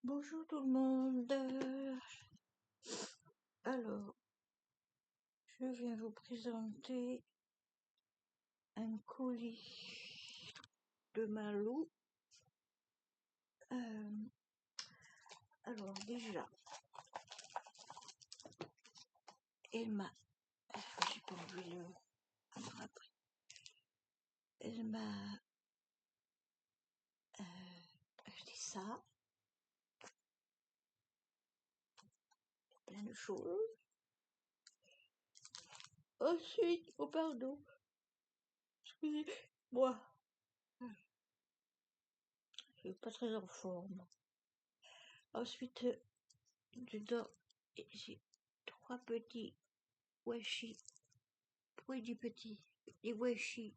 Bonjour tout le monde. Alors, je viens vous présenter un colis de Malou. Alors déjà, elle m'a, j'ai pas envie le, alors après, elle m'a acheté ça, plein de choses. Ensuite, oh pardon, excusez-moi, je suis pas très en forme. Ensuite, dedans, j'ai 3 petits washi. Pourquoi il dit petit? Les washi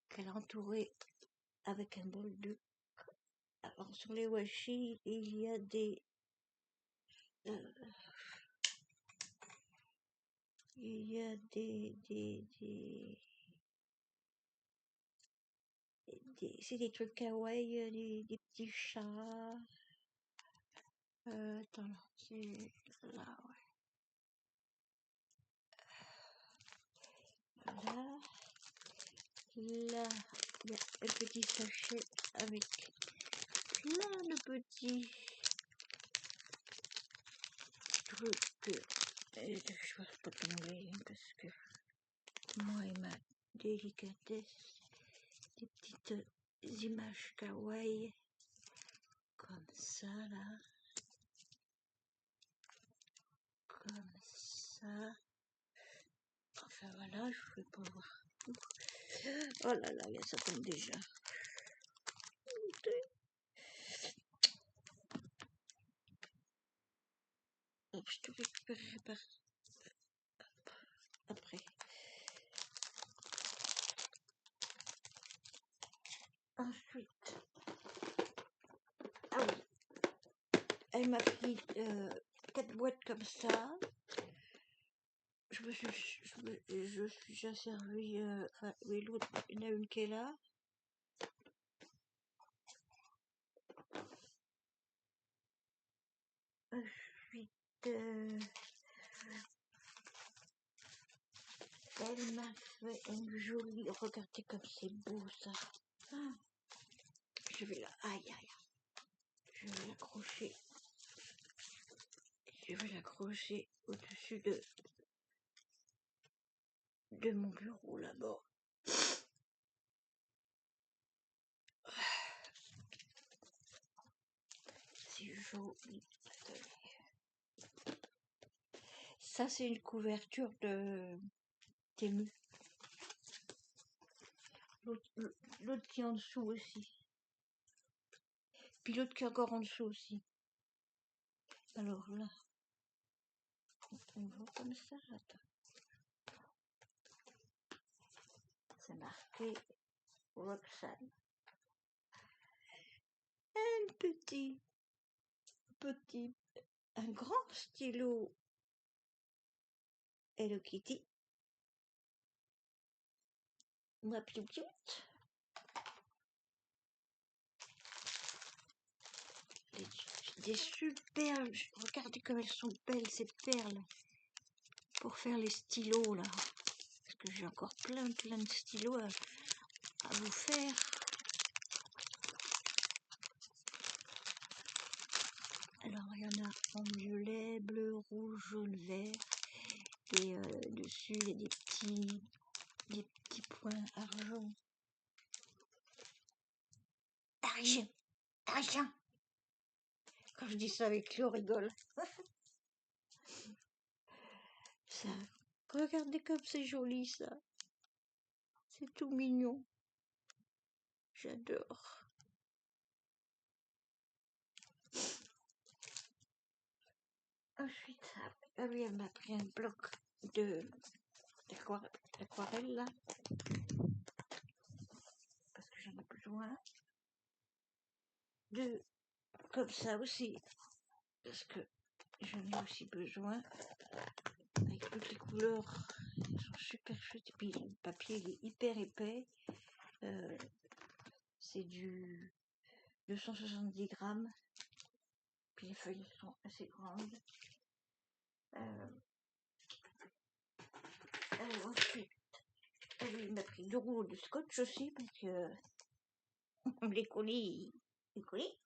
qu'elle a entouré avec un bol de. Alors sur les washi, il y a des c'est des trucs kawaii, des petits chats. Attends, c'est là, ouais. Voilà. Là, il y a un petit sachet avec plein de petits trucs. Je ne sais pas comment les lire parce que moi et ma délicatesse, des petites images kawaii comme ça là, comme ça. Enfin voilà, je ne vais pas voir tout. Oh là là, ça tombe déjà. Je te récupérerai par après. Ensuite, ah oui, elle m'a pris 4 boîtes comme ça. Je me suis déjà servi, enfin oui, l'autre, il y en a une qui est là. Ensuite, elle m'a fait une jolie, regardez comme c'est beau ça. Ah, je vais la, aïe aïe, je vais l'accrocher. Je vais l'accrocher au-dessus de mon bureau là-bas. C'est joli. Ça, c'est une couverture de Temu. L'autre qui est en dessous aussi. Puis l'autre qui est encore en dessous aussi. Alors là, on voit comme ça. Attends. C'est marqué Roxane. Un grand stylo Hello Kitty. Ma petite. Des superbes. Regardez comme elles sont belles ces perles. Pour faire les stylos là. Parce que j'ai encore plein de stylos à vous faire. Alors il y en a en violet, bleu, rouge, jaune, vert. Et dessus il y a des petits points argent. Argent. Quand je dis ça avec lui, on rigole. Ça, regardez comme c'est joli ça. C'est tout mignon. J'adore. Ensuite, elle m'a pris un bloc d'aquarelle là. Parce que j'en ai besoin. Comme ça aussi. Parce que j'en ai aussi besoin. Avec toutes les couleurs. Elles sont super chouettes. Et puis le papier il est hyper épais. C'est du 270 grammes. Puis les feuilles sont assez grandes. Ensuite, oui, il m'a pris 2 rouleaux de scotch aussi, parce que les colis. Oui.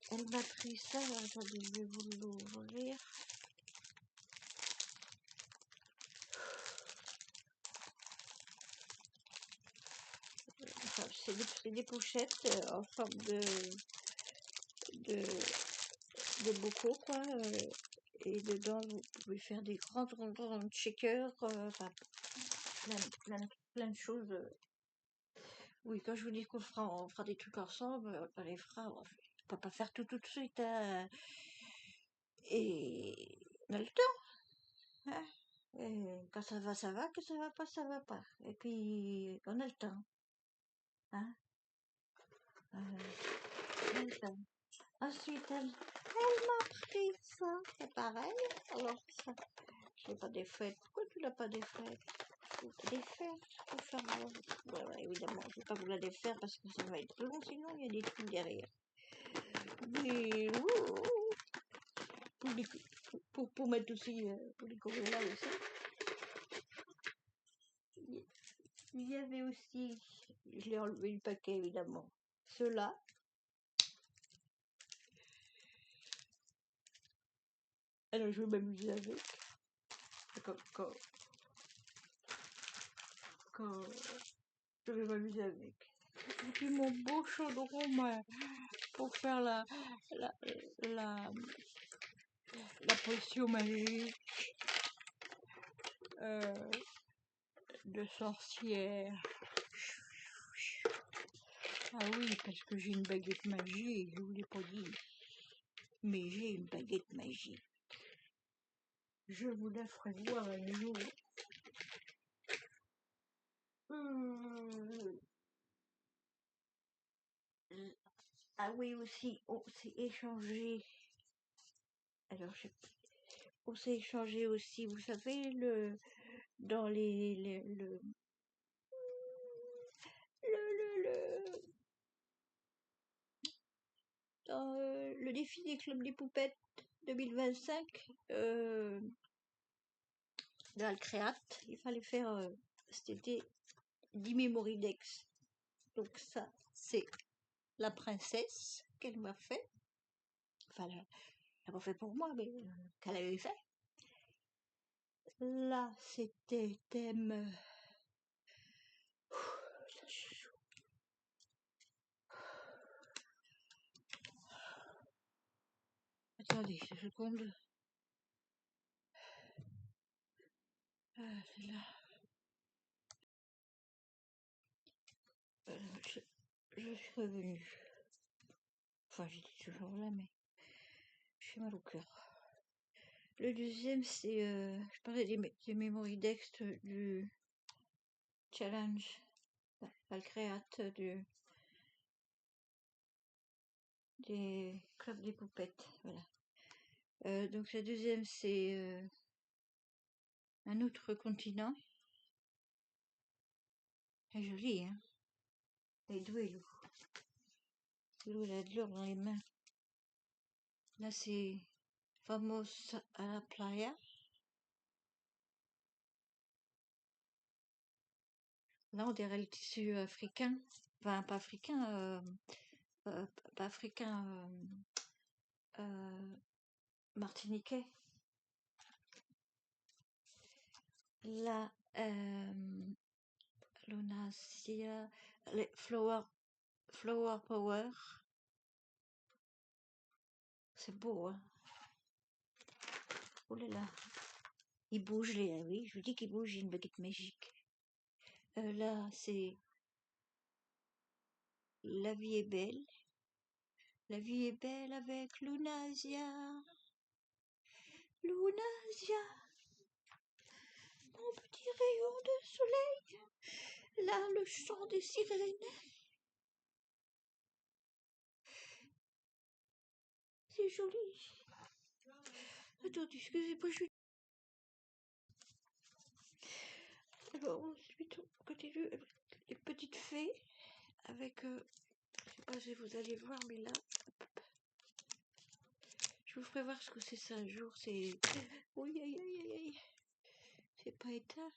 Elle m'a pris ça, attendez, je vais vous l'ouvrir. Enfin, c'est des pochettes en forme de bocaux, quoi. Et dedans, vous pouvez faire des grands shakers, enfin, plein de choses. Oui, quand je vous dis qu'on on fera des trucs ensemble, on les fera. On peut pas faire tout de suite, hein. Et on a le temps, hein. Et quand ça va, que ça va pas, ça va pas. Et puis, on a le temps, hein. On a le temps. Ensuite, elle m'a pris ça, c'est pareil. Alors, ça, je n'ai pas des fêtes. Pourquoi tu l'as pas des fêtes? Il faut défaire, faut faire. Ouais, évidemment, je ne vais pas vous la défaire parce que ça va être long, sinon il y a des trucs derrière. Mais pour mettre aussi, pour les couvrir là aussi. Il y avait aussi, je l'ai enlevé le paquet évidemment, ceux-là. Alors je vais m'amuser avec. Quand je vais m'amuser avec. Et puis mon beau chaudron pour faire la potion magique de sorcière. Ah oui, parce que j'ai une baguette magique, je vous l'ai pas dit. Mais j'ai une baguette magique. Je vous la ferai voir un jour. Ah oui, aussi, on s'est échangé. Alors, on s'est échangé aussi, vous savez, dans dans le défi des clubs des poupettes 2025, dans le créate, il fallait faire, c'était 10 mémoridex. Donc ça, c'est la princesse qu'elle m'a fait. Enfin, elle l'a pas fait pour moi, mais qu'elle avait fait. Là, c'était thème. Attendez, 2 secondes. Ah, c'est là. Je suis revenue. Enfin, j'étais toujours là, mais j'ai mal au cœur. Le deuxième, c'est, je parlais des mémoridex du challenge, pas le créate des clubs des poupettes, voilà. Donc le deuxième, c'est un autre continent. C'est joli, hein. Elle est douée, Lou. Lou, elle a de l'or dans les mains. Là, c'est Vamos à la playa. Là, on dirait le tissu africain. Enfin, pas africain, pas africain, martiniquais. Là, Lunasia, les Flower Power. C'est beau, hein. Oh là là. Il bouge, oui, je vous dis qu'il bouge, j'ai une baguette magique. Là, c'est La vie est belle. La vie est belle avec Lunasia. Lunasia, mon petit rayon de soleil. Là, le chant des sirènes. C'est joli. Attendez, excusez-moi, Alors ensuite on continue avec les petites fées avec je sais pas si vous allez voir, mais là je vous ferai voir ce que c'est ça un jour. C'est oui, aïe aïe aïe aïe, c'est pas éteint,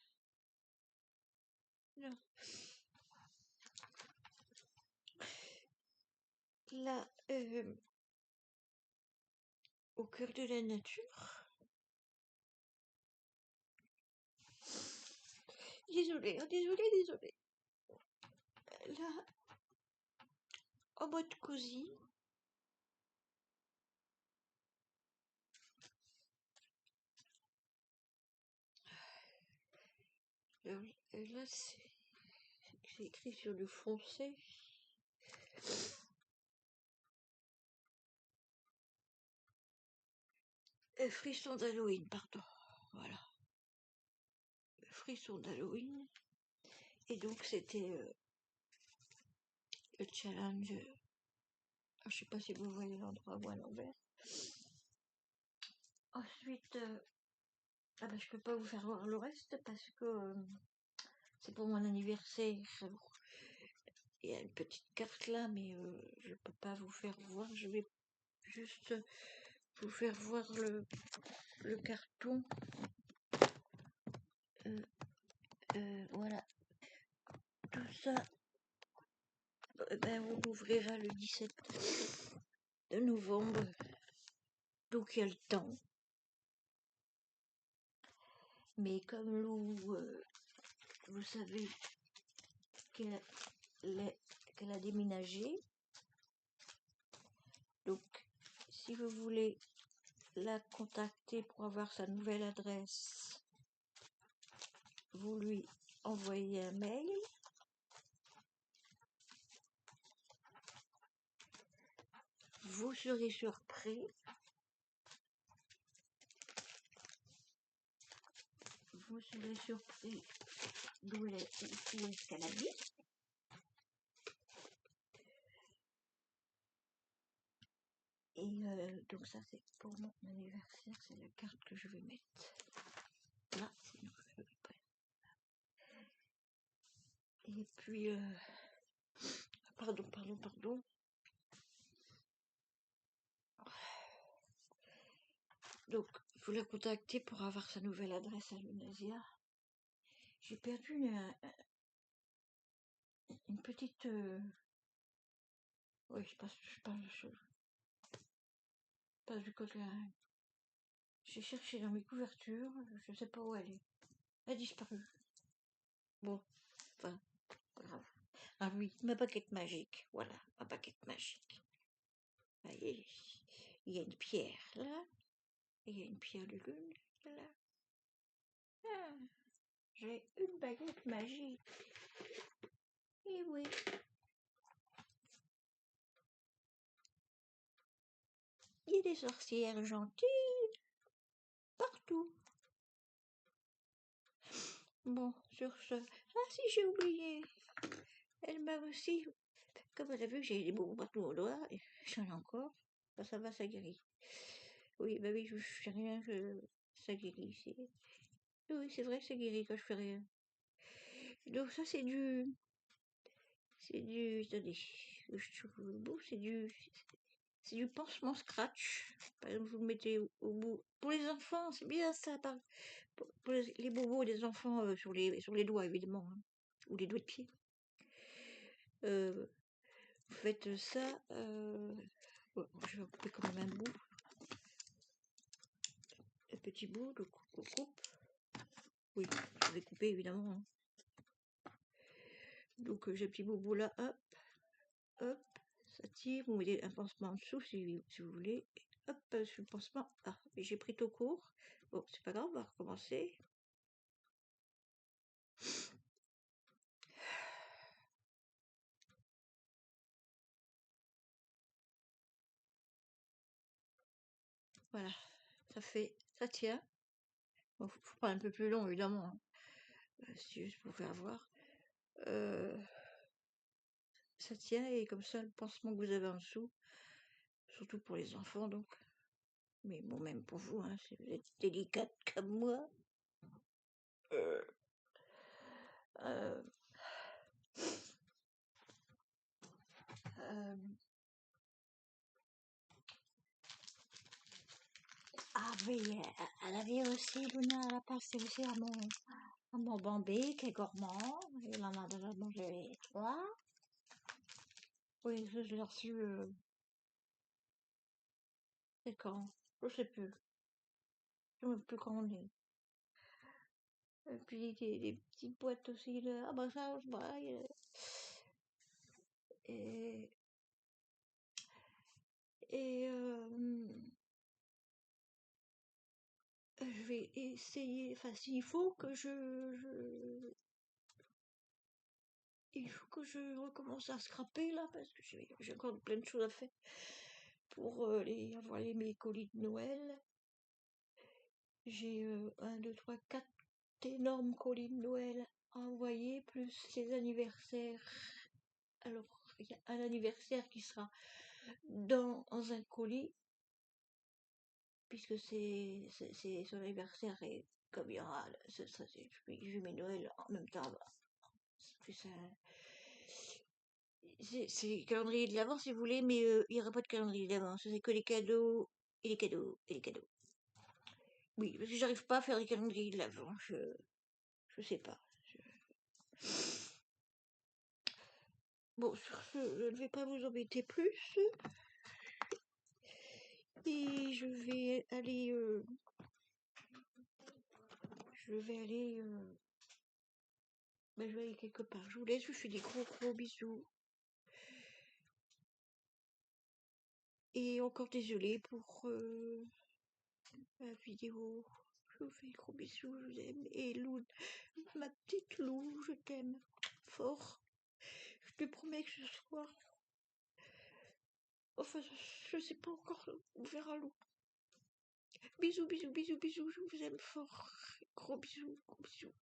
non. Là au cœur de la nature. Désolée, désolée. Là, en mode cosy. Là, c'est écrit sur le foncé. Frisson d'Halloween, pardon. Voilà. Frisson d'Halloween. Et donc, c'était le challenge. Je sais pas si vous voyez l'endroit ou à l'envers. Ensuite, ah ben, je peux pas vous faire voir le reste parce que c'est pour mon anniversaire. Il y a une petite carte là, mais je peux pas vous faire voir. Je vais juste vous faire voir le carton. Voilà. Tout ça, ben, on l'ouvrira le 17 de novembre. Donc il y a le temps. Mais comme Lou, vous savez qu'elle a déménagé. Donc, si vous voulez la contacter pour avoir sa nouvelle adresse, vous lui envoyez un mail. Vous serez surpris. Vous serez surpris d'où est-ce qu'elle habite. Et donc ça c'est pour mon anniversaire, c'est la carte que je vais mettre là, sinon je ne vais pas. Et puis pardon. Donc vous la contactez pour avoir sa nouvelle adresse à Lunasia. J'ai perdu une petite oui, je passe du côté. J'ai cherché dans mes couvertures, je sais pas où elle est. Elle a disparu. Bon, enfin, pas grave. Ah oui, ma baguette magique. Voilà, ma baguette magique. Il y a une pierre là. Et il y a une pierre de lune là. Ah, j'ai une baguette magique. Et oui. Il y a des sorcières gentilles partout. Bon, sur ce. Ah si, j'ai oublié. Elle m'a aussi. Comme elle a vu que j'ai des bonbons partout au doigt, et j'en ai encore. Ben, ça va, ça guérit. Oui, bah oui, je fais rien, ça guérit. Oui, c'est vrai que ça guérit quand je fais rien. Donc ça, c'est du. Attendez, je trouve le bout, c'est du pansement scratch. Par exemple, vous le mettez au bout. Pour les enfants, c'est bien ça. Pour les bobos des enfants sur les doigts, évidemment. Hein, ou les doigts de pied. Vous faites ça. Bon, je vais couper quand même un bout. Un petit bout, donc on coupe. Oui, je vais couper évidemment. Hein. Donc j'ai un petit bout là, hop, ça tire. Vous mettez un pansement en dessous si vous voulez. Hop, sur le pansement. Ah, mais j'ai pris tout court. Bon, c'est pas grave, on va recommencer. Voilà, ça tient. Bon, faut prendre un peu plus long évidemment, hein. C'est juste pour faire voir. Ça tient et comme ça le pansement que vous avez en dessous, surtout pour les enfants donc, mais bon même pour vous, hein, si vous êtes délicate comme moi. Euh, euh, ah oui, elle avait aussi, Luna, elle a passé aussi à mon Bambi qui est gourmand. Il en a déjà mangé 3. Oui, je l'ai reçu, c'est quand? Je sais plus. Je ne sais plus quand on est. Et puis des petites boîtes aussi, là. Ah bah ça, pareil. Et, et je vais essayer, enfin s'il faut que il faut que je recommence à scraper là, parce que j'ai encore plein de choses à faire pour avoir mes colis de Noël. J'ai 1, 2, 3, 4 énormes colis de Noël à envoyer, plus les anniversaires. Alors, il y a un anniversaire qui sera dans un colis, puisque c'est son anniversaire, et comme il y aura, je mets Noël en même temps, bah, c'est calendrier de l'avant si vous voulez, mais il n'y aura pas de calendrier d'avant, c'est que les cadeaux, et les cadeaux, et les cadeaux. Oui, parce que j'arrive pas à faire les calendriers de l'avant, je sais pas. Bon, sur ce, je ne vais pas vous embêter plus, et je vais aller quelque part. Je vous laisse, je vous fais des gros bisous. Et encore désolée pour la vidéo. Je vous fais des gros bisous, je vous aime. Et Lou, ma petite Lou, je t'aime fort. Je te promets que ce soir, enfin, je sais pas encore, on verra Lou. Bisous, bisous, bisous, bisous, je vous aime fort. Gros bisous, gros bisous.